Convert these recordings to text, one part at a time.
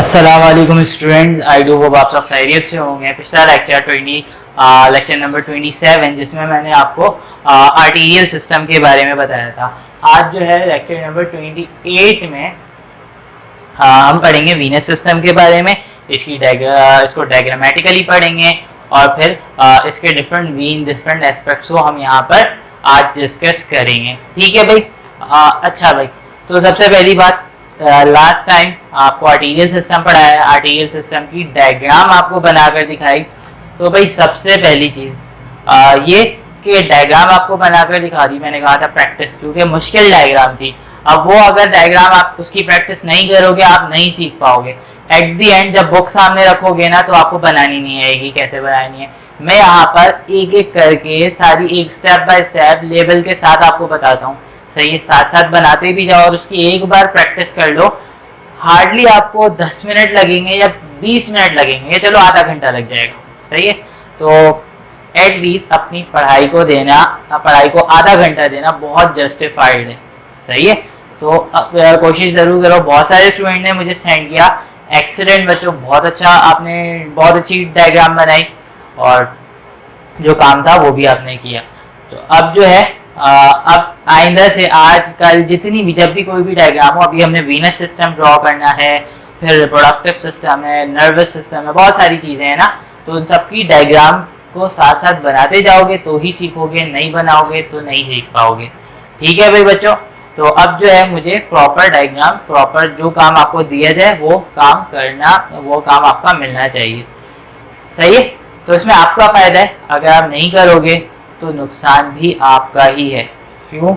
अस्सलाम वालेकुम students, I do hope आप सब खैरियत से होंगे। पिछला लेक्चर नंबर 27 जिसमें मैंने आपको आर्टीरियल सिस्टम के बारे में बताया था। आज जो है लेक्चर नंबर 28 में हम पढ़ेंगे वीनस सिस्टम के बारे में। इसको डायग्रामेटिकली पढ़ेंगे और फिर इसके डिफरेंट एस्पेक्ट्स को हम यहाँ पर आज डिस्कस करेंगे। ठीक है भाई। अच्छा भाई, तो सबसे पहली बात, लास्ट टाइम आपको आर्टीरियल सिस्टम पढ़ाया है, आर्टीरियल सिस्टम की डायग्राम आपको बनाकर दिखाई। तो भाई सबसे पहली चीज ये कि डायग्राम आपको बनाकर दिखा दी। मैंने कहा था प्रैक्टिस, क्योंकि मुश्किल डायग्राम थी। अब वो अगर डायग्राम आप उसकी प्रैक्टिस नहीं करोगे आप नहीं सीख पाओगे। एट दी एंड जब बुक सामने रखोगे ना तो आपको बनानी नहीं आएगी कैसे बनानी है। मैं यहाँ पर एक एक करके सारी एक स्टेप बाय स्टेप लेवल के साथ आपको बताता हूँ। सही है, साथ साथ बनाते भी जाओ और उसकी एक बार प्रैक्टिस कर लो। हार्डली आपको 10 मिनट लगेंगे या 20 मिनट लगेंगे या चलो आधा घंटा लग जाएगा। सही है, तो एटलीस्ट अपनी पढ़ाई को आधा घंटा देना बहुत जस्टिफाइड है। सही है, तो कोशिश ज़रूर करो। बहुत सारे स्टूडेंट ने मुझे सेंड किया, एक्सीलेंट बच्चों, बहुत अच्छा, आपने बहुत अच्छी डायग्राम बनाई और जो काम था वो भी आपने किया। तो अब जो है अब आइंदा से आजकल जितनी भी जब भी कोई भी डायग्राम हो, अभी हमने वीनस सिस्टम ड्रॉ करना है, फिर रिप्रोडक्टिव सिस्टम है, नर्वस सिस्टम है, बहुत सारी चीज़ें हैं ना। तो उन सबकी डायग्राम को साथ साथ बनाते जाओगे तो ही सीखोगे, नहीं बनाओगे तो नहीं सीख पाओगे। ठीक है भाई बच्चों। तो अब जो है मुझे प्रॉपर डायग्राम, प्रॉपर जो काम आपको दिया जाए वो काम आपका मिलना चाहिए। सही है, तो इसमें आपका फायदा है। अगर आप नहीं करोगे तो नुकसान भी आपका ही है। क्यों?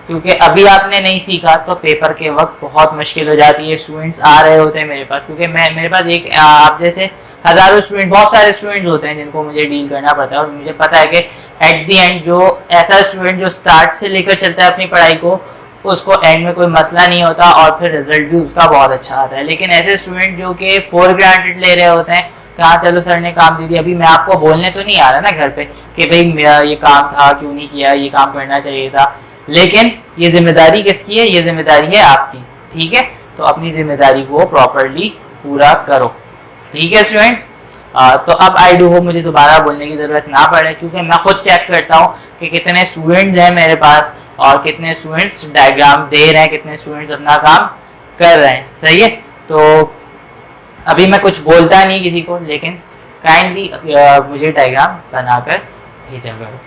क्योंकि अभी आपने नहीं सीखा तो पेपर के वक्त बहुत मुश्किल हो जाती है। स्टूडेंट्स आ रहे होते हैं मेरे पास, क्योंकि मेरे पास आप जैसे हजारों स्टूडेंट, बहुत सारे स्टूडेंट्स होते हैं जिनको मुझे डील करना पड़ता है। और मुझे पता है कि एट दी एंड जो ऐसा स्टूडेंट जो स्टार्ट से लेकर चलता है अपनी पढ़ाई को, उसको एंड में कोई मसला नहीं होता और फिर रिजल्ट भी उसका बहुत अच्छा आता है। लेकिन ऐसे स्टूडेंट जो कि फॉर ग्रांटेड ले रहे होते हैं, कहाँ चलो सर ने काम दे दिया, अभी मैं आपको बोलने तो नहीं आ रहा ना घर पे कि भाई मेरा ये काम था, क्यों नहीं किया, ये काम करना चाहिए था। लेकिन ये जिम्मेदारी किसकी है? ये जिम्मेदारी है आपकी। ठीक है, तो अपनी जिम्मेदारी को प्रॉपरली पूरा करो। ठीक है स्टूडेंट्स। तो अब आई डू होप मुझे दोबारा बोलने की ज़रूरत ना पड़े, क्योंकि मैं खुद चेक करता हूँ कि कितने स्टूडेंट्स हैं मेरे पास और कितने स्टूडेंट्स डायग्राम दे रहे हैं, कितने स्टूडेंट्स अपना काम कर रहे हैं। सही है, तो अभी मैं कुछ बोलता नहीं किसी को, लेकिन काइंडली मुझे डायग्राम बनाकर भेजा करो।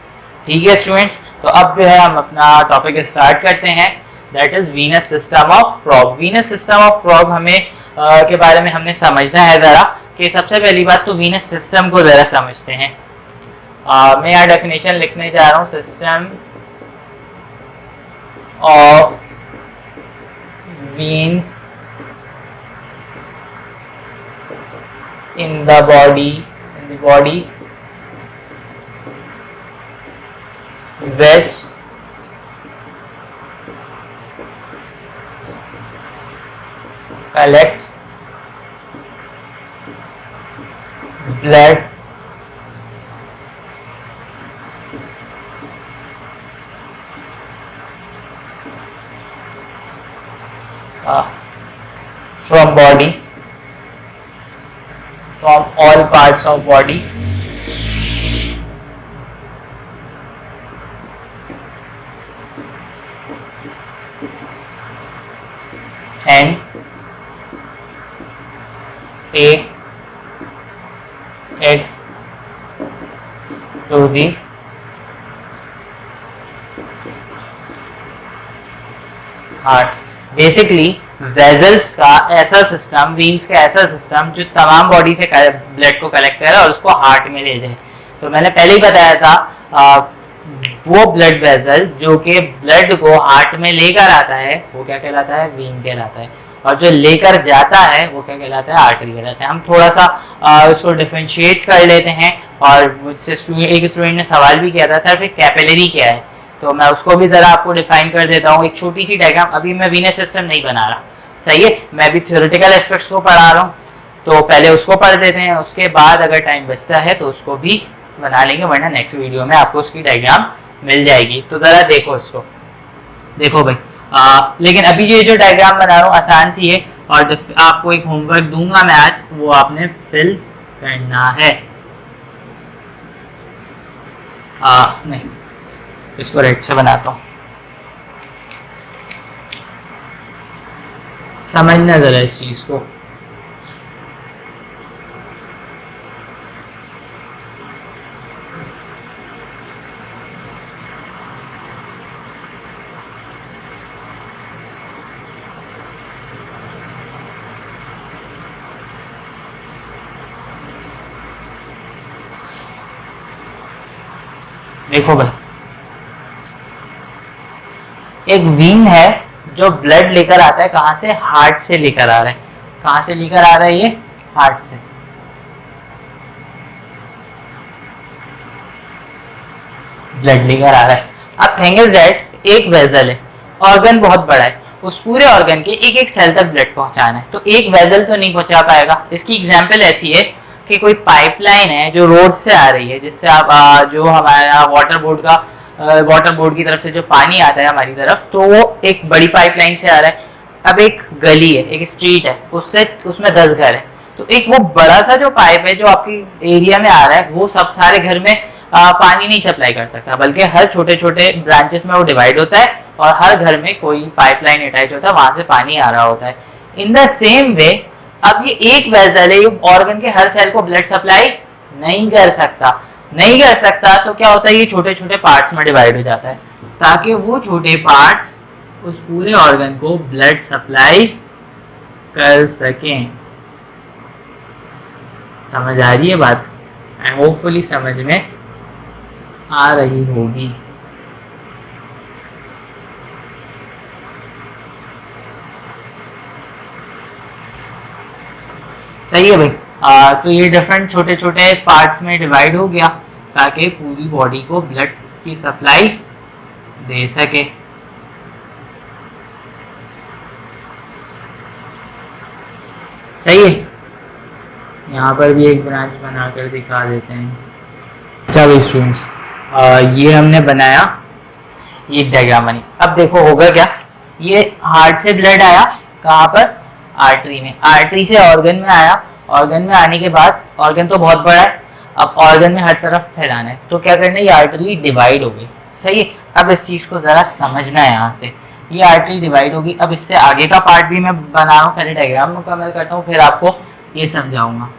ठीक है स्टूडेंट्स। तो अब जो है हम अपना टॉपिक स्टार्ट करते हैं, that is venous system of frog. Venous system of frog हमें के बारे में हमने समझना है ज़रा, कि सबसे पहली बात तो वीनस सिस्टम को ज़रा समझते हैं। मैं यहाँ डेफिनेशन लिखने जा रहा हूँ, system of veins in the body which collects blood from body, from all parts of body and take it to the heart. Basically vessels का ऐसा सिस्टम, वीन्स का ऐसा सिस्टम जो तमाम बॉडी से ब्लड को कलेक्ट करे और उसको हार्ट में ले जाए। तो मैंने पहले ही बताया था वो ब्लड वेजल जो कि ब्लड को हार्ट में लेकर आता है वो क्या कहलाता है? वीन कहलाता है। और जो लेकर जाता है वो क्या कहलाता है? आर्टरी कहलाता है। हम थोड़ा सा उसको डिफरेंशिएट कर लेते हैं। और मुझसे एक स्टूडेंट ने सवाल भी किया था, सर फिर कैपिलरी क्या है? तो मैं उसको भी ज़रा आपको डिफाइन कर देता हूँ, एक छोटी सी डायग्राम। अभी मैं वीनस सिस्टम नहीं बना रहा, सही है, मैं भी थ्योरेटिकल एस्पेक्ट्स को पढ़ा रहा हूँ, तो पहले उसको पढ़ देते हैं, उसके बाद अगर टाइम बचता है तो उसको भी बना लेंगे, वरना नेक्स्ट वीडियो में आपको उसकी डायग्राम मिल जाएगी। तो ज़रा देखो इसको, देखो भाई। लेकिन अभी ये जो डायग्राम बना रहा हूँ आसान सी है, और आपको एक होमवर्क दूंगा मैं आज, वो आपने फिल करना है। नहीं, इसको रेड से बनाता हूँ, समझना जरा इस चीज को। देखो भाई, एक वीन है जो ब्लड लेकर आता है, कहां से? हार्ट से लेकर आ रहा है। कहां से लेकर आ रहा है ये? हार्ट से। ब्लड लेकर आ रहा है। अब थिंग इज दैट एक वेजल है, ऑर्गन बहुत बड़ा है, उस पूरे ऑर्गन के एक एक सेल तक ब्लड पहुंचाना है, तो एक वेजल तो नहीं पहुंचा पाएगा। इसकी एग्जांपल ऐसी है कि कोई पाइपलाइन है जो रोड से आ रही है, जिससे आप जो हमारा वाटर बोर्ड की तरफ से जो पानी आता है हमारी तरफ, तो वो एक बड़ी पाइपलाइन से आ रहा है। अब एक गली है, एक स्ट्रीट है, उसमें 10 घर है, तो एक वो बड़ा सा जो पाइप है जो आपकी एरिया में आ रहा है, वो सब सारे घर में पानी नहीं सप्लाई कर सकता, बल्कि हर छोटे छोटे ब्रांचेस में वो डिवाइड होता है और हर घर में कोई पाइपलाइन अटैच होता है, वहां से पानी आ रहा होता है। इन द सेम वे अब ये एक वेसल है, ये ऑर्गन के हर सेल को ब्लड सप्लाई नहीं कर सकता, तो क्या होता है, ये छोटे छोटे पार्ट्स में डिवाइड हो जाता है, ताकि वो छोटे पार्ट्स उस पूरे ऑर्गन को ब्लड सप्लाई कर सकें। समझ आ रही है बात? एंड होपफुली समझ में आ रही होगी। सही है भाई। तो ये डिफरेंट छोटे छोटे पार्ट्स में डिवाइड हो गया ताकि पूरी बॉडी को ब्लड की सप्लाई दे सके। सही है। यहाँ पर भी एक ब्रांच बनाकर दिखा देते हैं। अच्छा भाई स्टूडेंट्स, ये हमने बनाया, ये डायग्राम बनी। अब देखो होगा क्या, ये हार्ट से ब्लड आया, कहाँ पर? आर्टरी में। आर्टरी से ऑर्गन में आया, ऑर्गन में आने के बाद, ऑर्गन तो बहुत बड़ा है, अब ऑर्गन में हर तरफ फैलाना है, तो क्या करना है, ये आर्टरी डिवाइड हो गई। सही है। अब इस चीज को जरा समझना है, यहाँ से ये आर्टरी डिवाइड होगी। अब इससे आगे का पार्ट भी मैं बना रहा हूँ, पहले डायग्राम मुकम्मल करता हूँ, फिर आपको ये समझाऊंगा।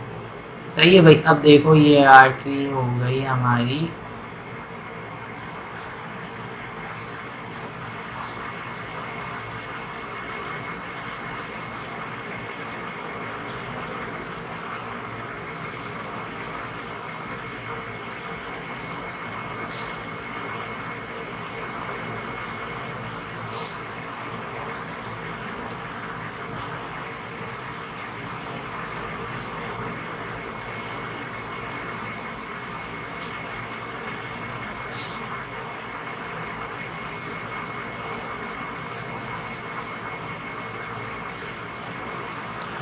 सही है भाई। अब देखो ये आर्टरी हो गई हमारी,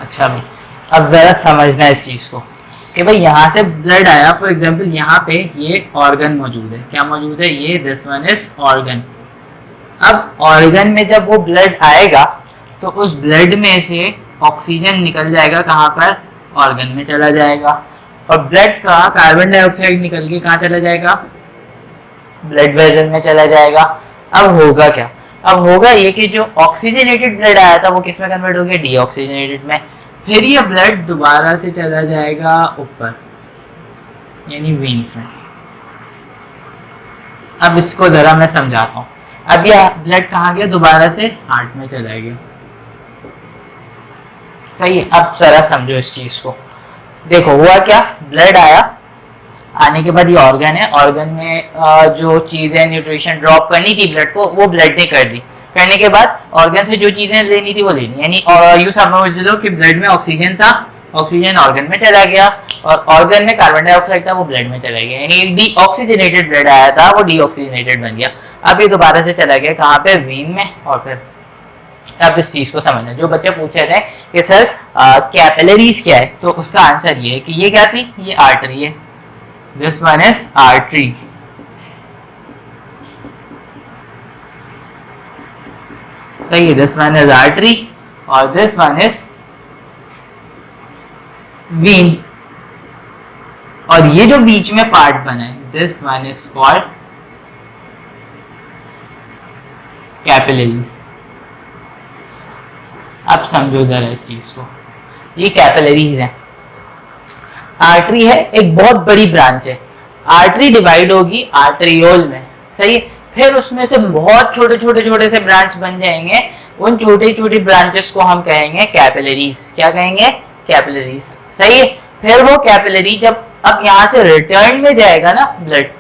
अच्छा भाई अब जरा समझना है इस चीज को कि भाई यहाँ से ब्लड आया, फॉर एग्जांपल यहाँ पे ये ऑर्गन मौजूद है, क्या मौजूद है, ये दिस वन इज ऑर्गन। अब ऑर्गन में जब वो ब्लड आएगा तो उस ब्लड में से ऑक्सीजन निकल जाएगा, कहाँ पर? ऑर्गन में चला जाएगा, और ब्लड का कार्बन डाइऑक्साइड निकल के कहाँ चला जाएगा? ब्लड वेसल में चला जाएगा। अब होगा क्या, अब होगा ये कि जो ऑक्सीजनेटेड ब्लड आया था वो किस में कन्वर्ट हो गया? डीऑक्सीजनेटेड में। फिर ये ब्लड दोबारा से चला जाएगा ऊपर, यानी वेन्स में। अब इसको जरा मैं समझाता हूँ। अब यह ब्लड कहाँ गया? दोबारा से हार्ट में चला गया। सही है। अब जरा समझो इस चीज को। देखो हुआ क्या, ब्लड आया, आने के बाद ये ऑर्गन है, ऑर्गन में जो चीजें न्यूट्रिशन ड्रॉप करनी थी ब्लड को, वो ब्लड ने कर दी। करने के बाद ऑर्गन से जो चीजें लेनी थी वो लेनी, यानी यू समझ लो कि ब्लड में ऑक्सीजन था, ऑक्सीजन ऑर्गन में चला गया, और ऑर्गन में कार्बन डाइऑक्साइड था, वो ब्लड में चला गया, यानी डीऑक्सीजनेटेड ब्लड आया था, वो डीऑक्सीजनेटेड बन गया। अब ये दोबारा से चला गया कहाँ पे? वीन में। और फिर अब इस चीज को समझना, जो बच्चे पूछ रहे थे कि सर कैपिलरीज क्या है, तो उसका आंसर ये है कि ये क्या थी, ये आर्टरी है, दिस वन इज आर्टरी। सही है, दिस वन इज आर्टरी और दिस वन इज वीन, और ये जो बीच में पार्ट बना है, this one is called capillaries. अब समझो जरा इस चीज को, ये कैपिलरीज है। आर्टरी है, एक बहुत बड़ी ब्रांच है। आर्टरी डिवाइड होगी आर्टरियोल में, सही है। फिर उसमें से बहुत छोटे छोटे से ब्रांच बन जाएंगे। उन छोटी छोटी ब्रांचेस को हम कहेंगे कैपिलरीज। क्या कहेंगे? कैपिलरीज, सही है। फिर वो कैपिलरी जब अब यहाँ से रिटर्न में जाएगा ना ब्लड,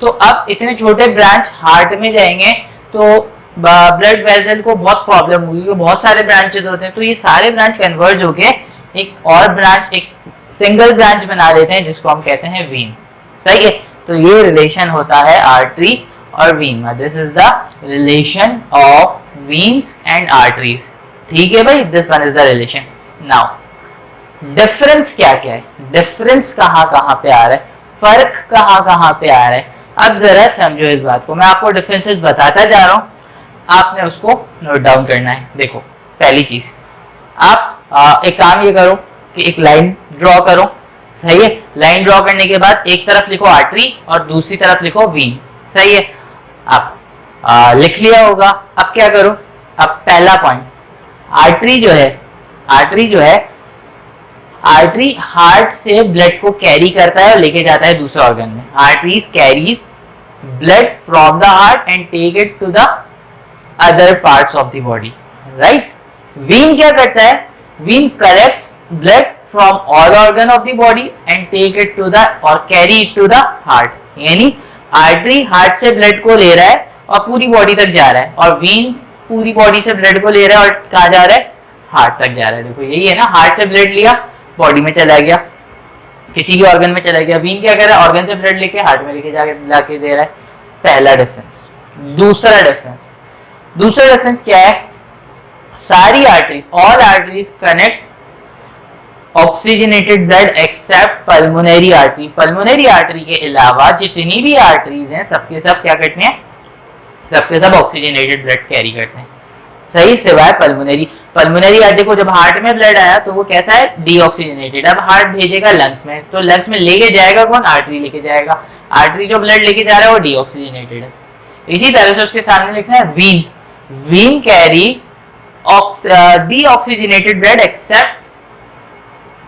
तो अब इतने छोटे ब्रांच हार्ट में जाएंगे तो ब्लड वेसल को बहुत प्रॉब्लम हुई, बहुत सारे ब्रांचेस होते हैं, तो ये सारे ब्रांच कन्वर्ज होके एक और ब्रांच, एक सिंगल ब्रांच बना लेते हैं जिसको हम कहते हैं वीन, सही है। तो ये रिलेशन होता है आर्टरी और vein. This is the relation of veins and arteries, ठीक है भाई, this one is the relation. Now difference क्या क्या है, डिफरेंस कहाँ कहाँ पे आ रहा है, फर्क कहाँ कहाँ पे आ रहा है, अब जरा समझो इस बात को। मैं आपको डिफरेंसेस बताता जा रहा हूँ, आपने उसको नोट डाउन करना है। देखो, पहली चीज, आप एक काम ये करो कि एक लाइन ड्रॉ करो, सही है। लाइन ड्रॉ करने के बाद एक तरफ लिखो आर्टरी और दूसरी तरफ लिखो वीन, सही है। आप लिख लिया होगा। अब क्या करो, अब पहला पॉइंट, आर्टरी जो है, आर्टरी हार्ट से ब्लड को कैरी करता है और लेके जाता है दूसरे ऑर्गन में। Arteries carries blood from the heart and take it to the other parts of the body, right. Vein क्या करता है, vein collects blood from all organ of the body and take it to the और carry it to the heart. यानी artery heart से blood को ले रहा है और पूरी बॉडी तक जा रहा है, और वीन पूरी बॉडी से ब्लड को ले रहा है और कहाँ जा रहा है, हार्ट तक जा रहा है। देखो यही है ना, हार्ट से ब्लड लिया, बॉडी में चला गया, किसी भी ऑर्गन में चला गया। वीन क्या कर रहा है, ऑर्गन से ब्लड लेके हार्ट में लेके जाके दे रहा है। पहला डिफरेंस। दूसरा डिफरेंस क्या है, सारी arteries, all arteries connect oxygenated blood except pulmonary artery. Pulmonary artery के अलावा जितनी भी आर्टरीज हैं सबके सब क्या करते हैं, सबके सब ऑक्सीजनेटेड ब्लड कैरी करते हैं, सही, सिवाय पल्मोनरी। पल्मोनरी आर्टरी को जब हार्ट में ब्लड आया तो वो कैसा है, डीऑक्सीजनेटेड। अब हार्ट भेजेगा लंग्स में, तो लंग्स में लेके जाएगा कौन, आर्टरी लेके जाएगा। आर्टरी जो ब्लड लेके जा रहा है वो डीऑक्सीजनेटेड है। इसी तरह से उसके सामने लिखना है vein, vein carry deoxygenated blood except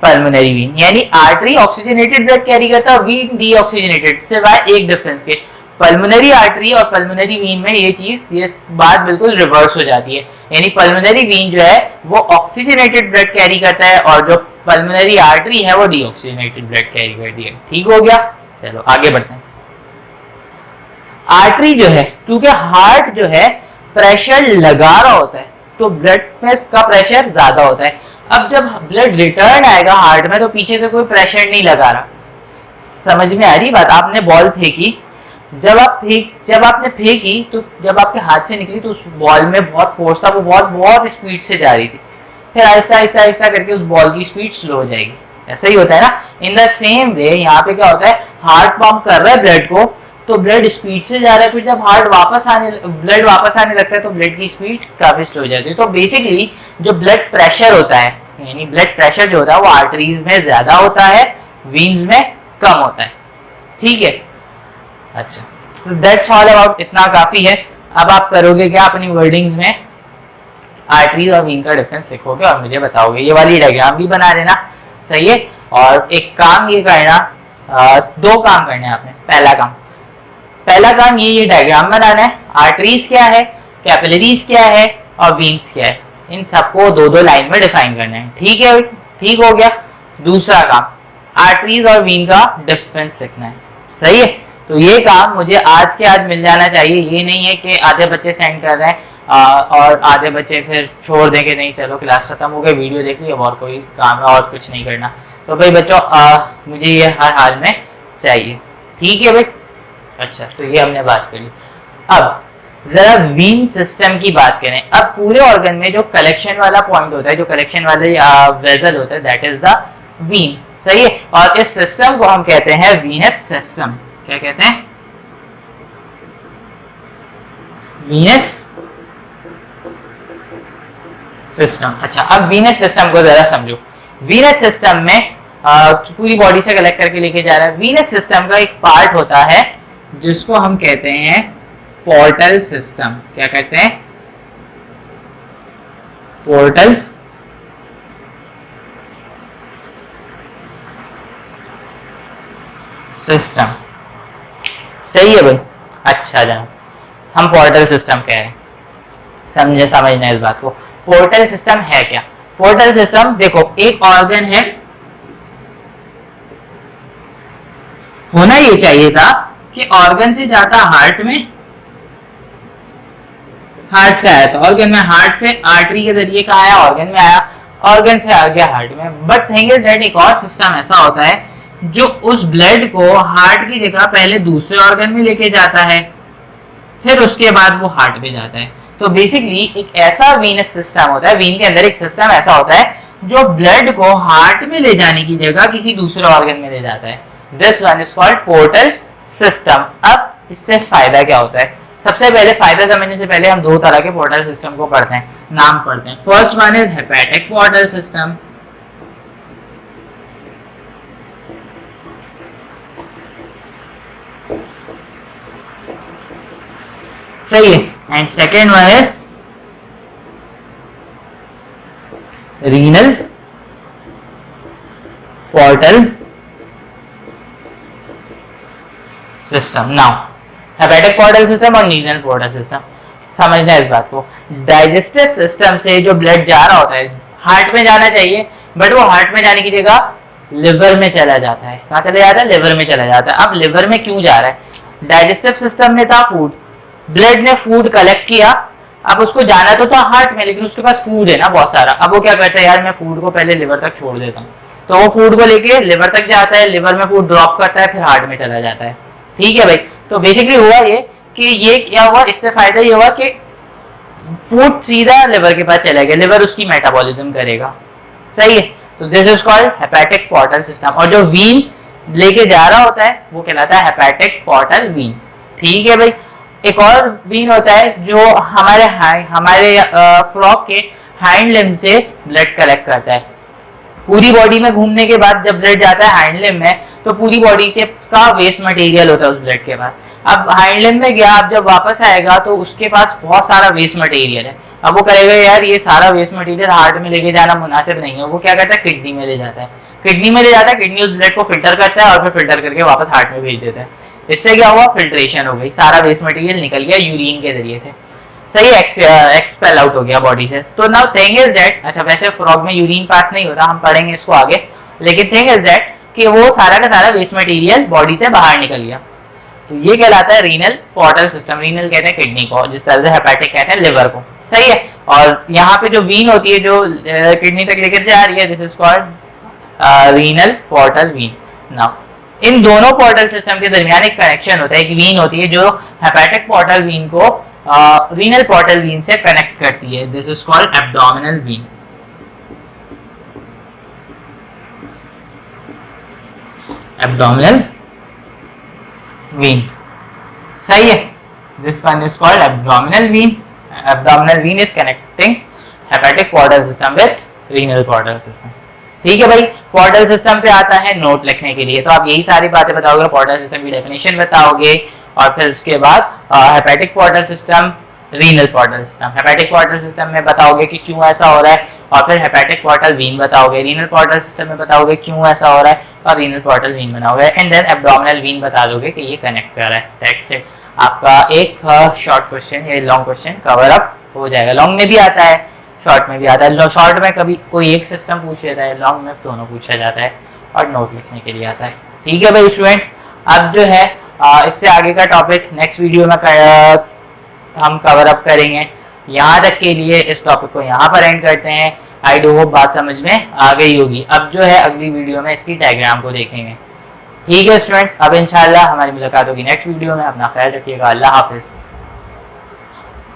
pulmonary vein. यानी आर्टरी ऑक्सीजनेटेड ब्लड कैरी करता है, वीन डीऑक्सीजनेटेड, सिवाय एक डिफरेंस के, पल्मोनरी आर्टरी और पल्मोनरी वीन में ये बात बिल्कुल रिवर्स हो जाती है। यानी पल्मोनरी वीन जो है वो ऑक्सीजनेटेड ब्लड कैरी करता है और जो पल्मोनरी आर्टरी है वो डीऑक्सीजनेटेड ब्लड कैरी करती है। ठीक हो गया, चलो आगे बढ़ते हैं। आर्टरी जो है, क्योंकि हार्ट जो है प्रेशर लगा रहा होता है तो ब्लड में का प्रेशर ज्यादा होता है। अब जब ब्लड रिटर्न आएगा हार्ट में तो पीछे से कोई प्रेशर नहीं लगा रहा। समझ में आ रही बात? आपने बॉल फेंकी, जब आपने फेंकी तो जब आपके हाथ से निकली तो उस बॉल में बहुत फोर्स था, वो बहुत स्पीड से जा रही थी। फिर आहिस्ता करके उस बॉल की स्पीड स्लो हो जाएगी। ऐसा ही होता है ना। इन द सेम वे यहाँ पे क्या होता है, हार्ट पंप कर रहा है ब्लड को तो ब्लड स्पीड से जा रहा है, फिर जब ब्लड वापस आने लगता है तो ब्लड की स्पीड काफी स्लो हो जाती है। तो बेसिकली जो ब्लड प्रेशर होता है, यानी ब्लड प्रेशर जो होता है वो आर्टरीज में ज्यादा होता है, वीन्स में कम होता है। ठीक है, अच्छा, so that's all about, इतना काफी है। अब आप करोगे क्या, अपनी वर्डिंग्स में आर्टरीज और वीन का डिफरेंस लिखोगे और मुझे बताओगे। ये वाली डायग्राम भी बना देना, सही है। और एक काम ये करना, दो काम करने हैं आपने। पहला काम ये डायग्राम बनाना है। आर्टरीज क्या है, कैपिलरीज क्या है और वीन्स क्या है, इन सबको दो लाइन में डिफाइन करना है। ठीक है, ठीक हो गया। दूसरा काम, आर्टरीज और वीन का डिफरेंस लिखना है, सही है। तो ये काम मुझे आज के आज मिल जाना चाहिए। ये नहीं है कि आधे बच्चे सेंड कर रहे हैं और आधे बच्चे फिर छोड़ देंगे, नहीं चलो क्लास खत्म हो गई, वीडियो देख ली, अब और कोई काम है और कुछ नहीं करना। तो भाई बच्चों मुझे ये हर हाल में चाहिए। ठीक है भाई, अच्छा, तो ये हमने बात करी। अब जरा वीन सिस्टम की बात करें। अब पूरे ऑर्गन में जो कलेक्शन वाला पॉइंट होता है, जो कलेक्शन वाले वेसल होता है, दैट इज द वीन, सही है। और इस सिस्टम को हम कहते हैं वीनस सिस्टम। क्या कहते हैं, वीनस सिस्टम। अच्छा, अब वीनस सिस्टम को जरा समझो। वीनस सिस्टम में पूरी बॉडी से कलेक्ट करके लेके जा रहा है। वीनस सिस्टम का एक पार्ट होता है जिसको हम कहते हैं पोर्टल सिस्टम। क्या कहते हैं? Portal system. सही है भाई, अच्छा जान, हम पोर्टल सिस्टम कह रहे हैं, समझना इस बात को। पोर्टल सिस्टम है क्या? पोर्टल सिस्टम देखो, एक ऑर्गन है, होना ये चाहिए था कि ऑर्गन से जाता हार्ट में, हार्ट से आया तो ऑर्गन में, हार्ट से आर्टरी के जरिए कहा आया, ऑर्गन में आया, ऑर्गन से आ गया हार्ट में। बट थिंग इज दैट एक और सिस्टम ऐसा होता है जो उस ब्लड को हार्ट की जगह पहले दूसरे ऑर्गन में लेके जाता है, फिर उसके बाद वो हार्ट में जाता है। तो बेसिकली एक ऐसा वीनस सिस्टम होता है, वीन के अंदर एक सिस्टम ऐसा होता है जो ब्लड को हार्ट में ले जाने की जगह किसी दूसरे ऑर्गन में ले जाता है। This one is called portal system. अब इससे फायदा क्या होता है? सबसे पहले फायदा समझने से पहले हम दो तरह के पोर्टल सिस्टम को पढ़ते हैं, नाम पढ़ते हैं। First one is hepatic portal system. सही है। And second one is renal portal system. Now hepatic portal system और रीनल पोर्टल सिस्टम, समझना इस बात को। डाइजेस्टिव सिस्टम से जो ब्लड जा रहा होता है, हार्ट में जाना चाहिए, बट वो हार्ट में जाने की जगह लिवर में चला जाता है। कहाँ चला जाता है? लिवर में चला जाता है। अब लिवर में क्यों जा रहा है? डाइजेस्टिव सिस्टम में था फूड, ब्लड ने फूड कलेक्ट किया, अब उसको जाना तो था हार्ट में, लेकिन उसके पास फूड है ना बहुत सारा। अब वो क्या करता है, यार मैं फूड को पहले लिवर तक छोड़ देता हूँ, तो वो फूड को लेके लिवर तक जाता है, लिवर में फूड ड्रॉप करता है, फिर हार्ट में चला जाता है। ठीक है भाई। तो बेसिकली हुआ ये कि ये क्या हुआ, इससे फायदा ये हुआ कि फूड सीधा लिवर के पास चला गया, लिवर उसकी मेटाबॉलिज्म करेगा। सही है। तो this is called hepatic portal system. और जो वीन लेके जा रहा होता है वो कहलाता है हेपेटिक पोर्टल वीन। ठीक है भाई। एक और वीन होता है जो हमारे फ्रॉग के हाइंड लिम्ब से ब्लड कलेक्ट करता है। पूरी बॉडी में घूमने के बाद जब ब्लड जाता है हाइंड लिम्ब में, तो पूरी बॉडी के का वेस्ट मटेरियल होता है उस ब्लड के पास। अब हाइंड लिम्ब में गया, अब जब वापस आएगा तो उसके पास बहुत सारा वेस्ट मटेरियल है। अब वो कहेगा यार ये सारा वेस्ट मटेरियल हार्ट में लेके जाना मुनासिब नहीं है, वो क्या करता है, किडनी में ले जाता है। किडनी में ले जाता है, किडनी उस ब्लड को फिल्टर करता है और फिर फिल्टर करके वापस हार्ट में भेज देता है। इससे क्या हुआ, फिल्ट्रेशन हो गई, सारा वेस्ट मटेरियल निकल गया यूरिन के जरिए से। सही, एक्सपेल आउट हो गया बॉडी से। तो नाउ थिंग इज दैट, अच्छा वैसे फ्रॉग में यूरिन पास नहीं होता, हम पढ़ेंगे इसको आगे, लेकिन थिंग इज दैट कि वो सारा का सारा वेस्ट मटेरियल बॉडी से बाहर निकल गया। तो ये कहलाता है रीनल पोर्टल सिस्टम। रीनल कहते हैं किडनी को, जिस तरह से हेपेटिक कहते हैं लिवर को। सही है। और यहाँ पे जो वीन होती है जो किडनी तक लेकर जा रही है, this is called renal portal vein. Now इन दोनों पोर्टल सिस्टम के दरमियान एक कनेक्शन होता है, एक वीन होती है जो हेपेटिक पोर्टल वीन को रीनल पोर्टल वीन से कनेक्ट करती है। This is called abdominal vein. Abdominal vein. सही है। This one is called abdominal vein. Abdominal vein is connecting hepatic portal system with renal portal system. ठीक है भाई। Portal system पे आता है नोट लिखने के लिए, तो आप यही सारी बातें बताओगे, पोर्टल सिस्टम की डेफिनेशन बताओगे, और फिर उसके बाद hepatic portal system, renal portal system. Hepatic portal system में बताओगे कि क्यों ऐसा हो रहा है, और फिर हेपेटिक पोर्टल वीन बताओगे। रीनल पोर्टल सिस्टम में बताओगे क्यों ऐसा हो रहा है, और रीनल पोर्टल वीन बनाओगे। एंड देन एब्डोमिनल वीन बता दोगे कि ये कनेक्ट कर रहा है। That's it. आपका एक शॉर्ट क्वेश्चन या लॉन्ग क्वेश्चन कवर अप हो जाएगा। लॉन्ग में भी आता है, शॉर्ट में भी आता है। शॉर्ट में कभी कोई एक सिस्टम पूछ लेता है, लॉन्ग में दोनों पूछा जाता है, और नोट लिखने के लिए आता है। ठीक है भाई स्टूडेंट्स। अब जो है इससे आगे का टॉपिक नेक्स्ट वीडियो में हम कवर अप करेंगे। यहाँ तक के लिए इस टॉपिक को यहाँ पर एंड करते हैं। आई डू होप बात समझ में आ गई होगी। अब जो है अगली वीडियो में इसकी डायग्राम को देखेंगे। ठीक है स्टूडेंट्स। अब इंशाल्लाह हमारी मुलाकात होगी नेक्स्ट वीडियो में। अपना ख्याल रखिएगा। अल्लाह हाफिज़।